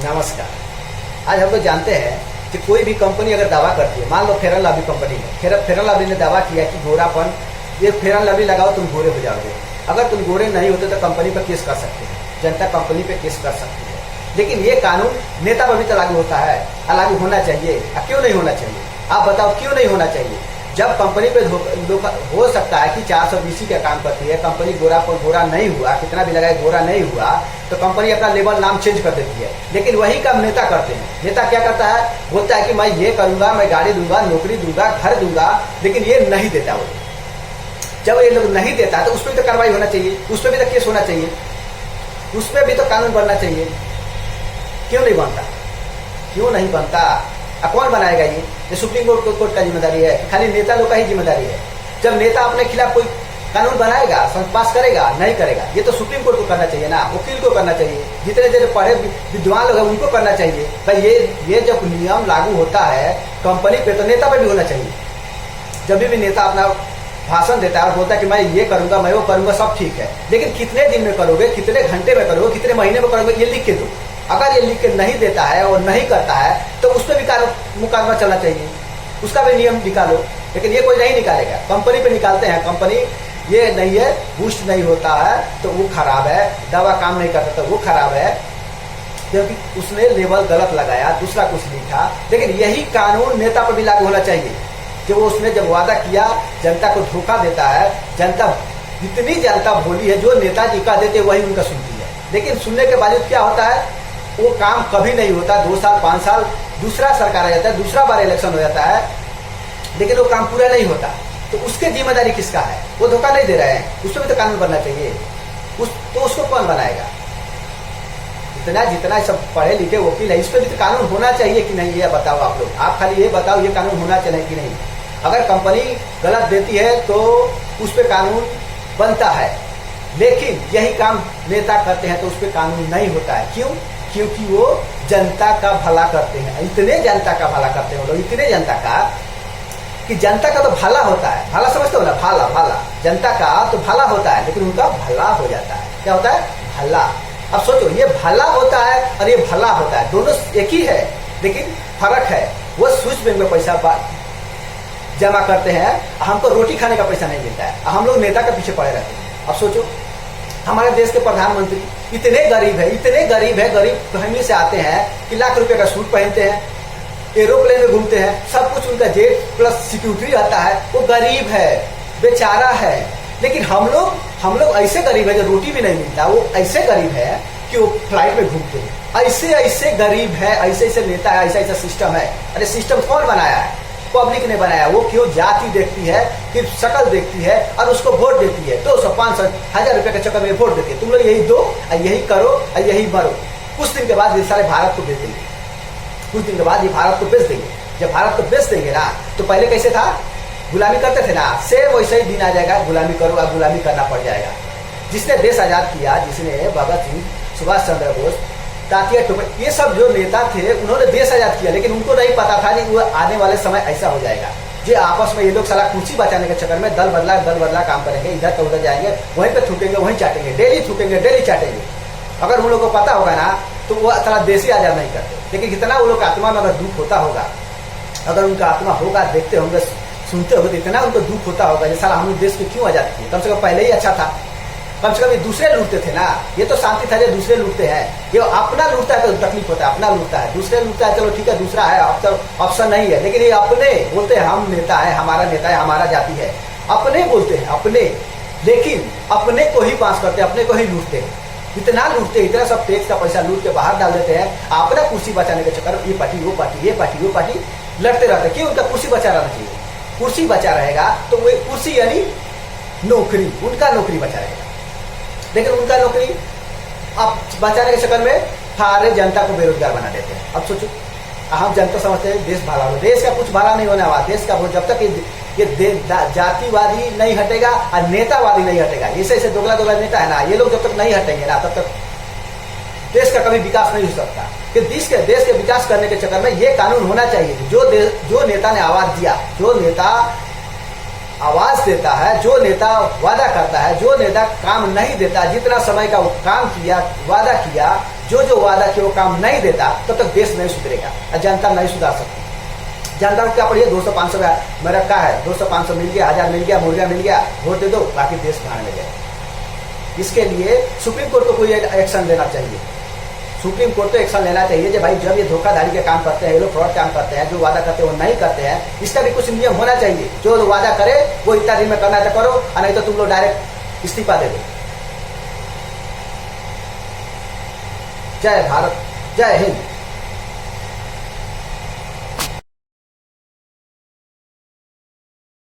नमस्कार। आज हम लोग जानते हैं कि कोई भी कंपनी अगर दावा करती है, मान लो फेयर एंड लवली कंपनी ने फेयर एंड लवली ने दावा किया कि गोरापन, ये फेयर एंड लवली लगाओ तुम गोरे हो जाओगे। अगर तुम गोरे नहीं होते तो कंपनी पर केस कर सकते हैं, जनता कंपनी पे केस कर सकती है। लेकिन ये कानून नेता पर भी तो लागू होता है, लागू होना चाहिए। क्यों नहीं होना चाहिए? आप बताओ क्यों नहीं होना चाहिए? जब कंपनी पे हो सकता है कि 420 का काम करती है, कंपनी गोरा नहीं हुआ, कितना भी लगाए गोरा नहीं हुआ, तो कंपनी अपना लेबल नाम चेंज कर देती है। लेकिन वही काम नेता करते हैं। नेता क्या करता है? बोलता है कि मैं ये करूंगा, मैं गाड़ी दूंगा, नौकरी दूंगा, घर दूंगा, लेकिन ये नहीं देता। वो जब ये लोग नहीं देता तो उस पर भी तो कार्रवाई होना चाहिए, उस पर भी तो केस होना चाहिए, उस पर भी तो कानून बनना चाहिए। क्यों नहीं बनता? क्यों नहीं बनता? कौन बनाएगा? ये सुप्रीम कोर्ट का जिम्मेदारी है, खाली नेता लोग का ही जिम्मेदारी है। जब नेता अपने खिलाफ कोई कानून बनाएगा, पास करेगा, नहीं करेगा, ये तो सुप्रीम कोर्ट को करना चाहिए ना, वकील को करना चाहिए, जितने देर पढ़े विद्वान लोग हैं उनको करना चाहिए। भाई ये जब नियम लागू होता है कंपनी पे तो नेता पे भी होना चाहिए। जब भी नेता अपना भाषण देता है और बोलता है कि मैं ये करूंगा, मैं वो करूंगा, सब ठीक है, लेकिन कितने दिन में करोगे, कितने घंटे में करोगे, कितने महीने में करोगे, ये लिख के दो। अगर ये लिख के नहीं देता है और नहीं करता है तो उस पर भी मुकदमा चलना चाहिए, उसका भी नियम निकालो। लेकिन ये कोई नहीं निकालेगा, कंपनी पे निकालते हैं। कंपनी ये नहीं है, बूस्ट नहीं होता है तो वो खराब है, दवा काम नहीं करता तो वो खराब है, क्योंकि उसने लेबल गलत लगाया, दूसरा कुछ लिखा। लेकिन यही कानून नेता पर भी लागू होना चाहिए कि वो उसने जब वादा किया, जनता को धोखा देता है। जनता जितनी जनता भोली है, जो नेताजी का देते वही उनका सुनती है, लेकिन सुनने के बावजूद क्या होता है? वो काम कभी नहीं होता। 2 साल 5 साल दूसरा सरकार आ जाता है, दूसरा बार इलेक्शन हो जाता है, लेकिन वो काम पूरा नहीं होता। तो उसके जिम्मेदारी किसका है? वो धोखा नहीं दे रहे हैं, उसको भी तो कानून बनना चाहिए। तो उसको कौन बनाएगा? जितना सब पढ़े लिखे वकील है, इस पर भी तो कानून होना चाहिए कि नहीं? ये बताओ आप लोग, आप खाली ये बताओ ये कानून होना चाहिए कि नहीं। अगर कंपनी गलत देती है तो उस पर कानून बनता है, लेकिन यही काम नेता करते हैं तो उस पर कानून नहीं होता है। क्यों? क्योंकि वो जनता का भला करते हैं। इतने जनता का भला करते हैं वो लोग, इतने जनता का कि जनता का तो भला होता है। भला समझते हो ना? भला जनता का तो भला होता है, लेकिन उनका भला हो जाता है। क्या होता है? भला। अब सोचो, ये भला होता है और ये भला होता है, दोनों एक ही है, लेकिन फर्क है। वो स्विच बैंक में पैसा जमा करते हैं, हमको रोटी खाने का पैसा नहीं मिलता है, हम लोग नेता के पीछे पड़े रहते हैं। अब सोचो, हमारे देश के प्रधानमंत्री इतने गरीब है, गरीब फैमिली से आते हैं कि लाख रुपए का सूट पहनते हैं, एरोप्लेन में घूमते हैं, सब कुछ उनका जेट प्लस सिक्योरिटी रहता है। वो गरीब है, बेचारा है। लेकिन हम लोग ऐसे गरीब है जो रोटी भी नहीं मिलता। वो ऐसे गरीब है कि वो फ्लाइट में घूमते हैं। ऐसे गरीब है, ऐसे नेता है, ऐसा सिस्टम है। अरे सिस्टम कौन बनाया है? पब्लिक ने बनाया। वो क्यों जाति देखती है, फिर शक्ल देखती है और उसको वोट देती है। 200, 500, 1000 रुपए के चक्कर में वोट देती है। तुम लोग यही दो, यही करो और यही मरो। कुछ दिन के बाद ये सारे भारत को बेच देंगे। कुछ दिन के बाद ये भारत को बेच देंगे। जब भारत को बेच देंगे ना, तो पहले कैसे था? गुलामी करते थे ना, सेम वैसे ही दिन आ जाएगा, गुलामी करो और गुलामी करना पड़ जाएगा। जिसने देश आजाद किया, जिसने भगत सिंह, सुभाष चंद्र बोस, तात्या टोपे, ये सब जो नेता थे, उन्होंने देश आजाद किया, लेकिन उनको नहीं पता था कि वो आने वाले समय ऐसा हो जाएगा। ये आपस में ये लोग साला कुर्सी बचाने के चक्कर में दल बदला काम करेंगे, इधर तो उधर जाएंगे, वहीं पे थूकेंगे, वहीं चाटेंगे, डेली थूकेंगे, डेली चाटेंगे। अगर उन लोगों को पता होगा ना तो वो साला देश ही आजाद नहीं करते। लेकिन कितना वो लोग आत्मा में अगर दुख होता होगा, अगर उनका आत्मा होगा, देखते होंगे, सुनते होंगे, तो इतना उनको दुख होता होगा कि साला हम देश को क्यों आजाद किए? कम से कम पहले ही अच्छा था, कम से कम ये दूसरे लूटते थे ना। ये तो शांति था, ये दूसरे लूटते हैं। ये अपना लूटता है तो तकलीफ होता है, अपना लूटता है, दूसरे लूटता है, चलो ठीक है, दूसरा है, अब तो ऑप्शन नहीं है। लेकिन ये अपने बोलते हैं हम नेता है, हमारा नेता है, हमारा जाति है, अपने बोलते हैं अपने, लेकिन अपने को ही पास करते हैं, अपने को ही लूटते हैं। इतना लूटते, इतना सब टैक्स का पैसा लूट के बाहर डाल देते हैं। अपना कुर्सी बचाने के चक्कर में ये पार्टी वो पार्टी, ये पार्टी वो पार्टी लड़ते रहते हैं। क्यों? उनका कुर्सी बचा रहना चाहिए। कुर्सी बचा रहेगा तो वो कुर्सी यानी नौकरी, उनका नौकरी बचा रहेगा। लेकिन उनका नौकरी अब बचाने के चक्कर में सारे जनता को बेरोजगार बना देते हैं। अब सोचो, हम जनता समझते हैं देश भला हो, देश का कुछ भला नहीं होने वाला। देश का जब तक ये जातिवादी नहीं हटेगा और नेतावादी नहीं हटेगा, ऐसे दोगला नेता है ना, ये लोग जब तक नहीं हटेंगे ना, तब तक देश का कभी विकास नहीं हो सकता। कि देश के विकास करने के चक्कर में ये कानून होना चाहिए। जो नेता ने आवाज दिया, जो नेता आवाज देता है, जो नेता वादा करता है, जो नेता काम नहीं देता, जितना समय का काम किया, वादा किया, जो जो वादा किया वो काम नहीं देता तब तक देश नहीं सुधरेगा और जनता नहीं सुधार सकती। जनता को क्या पड़ी है, 200-500 में रखा है, 200-500 मिल गया, 1000 मिल गया, मुर्गा मिल गया, वोट दे दो, बाकी देश भाड़ में गया। इसके लिए सुप्रीम कोर्ट को कोई एक्शन लेना चाहिए। सुप्रीम कोर्ट को एक्शन लेना चाहिए कि भाई जब ये धोखाधड़ी के काम करते हैं, ये लोग फ्रॉड काम करते हैं, जो वादा करते हैं वो नहीं करते हैं, इसका भी कुछ नियम होना चाहिए। जो वादा करे वो इतना दिन में करना है तो करो, और नहीं तो तुम लोग डायरेक्ट इस्तीफा दे दो। जय भारत, जय हिंद।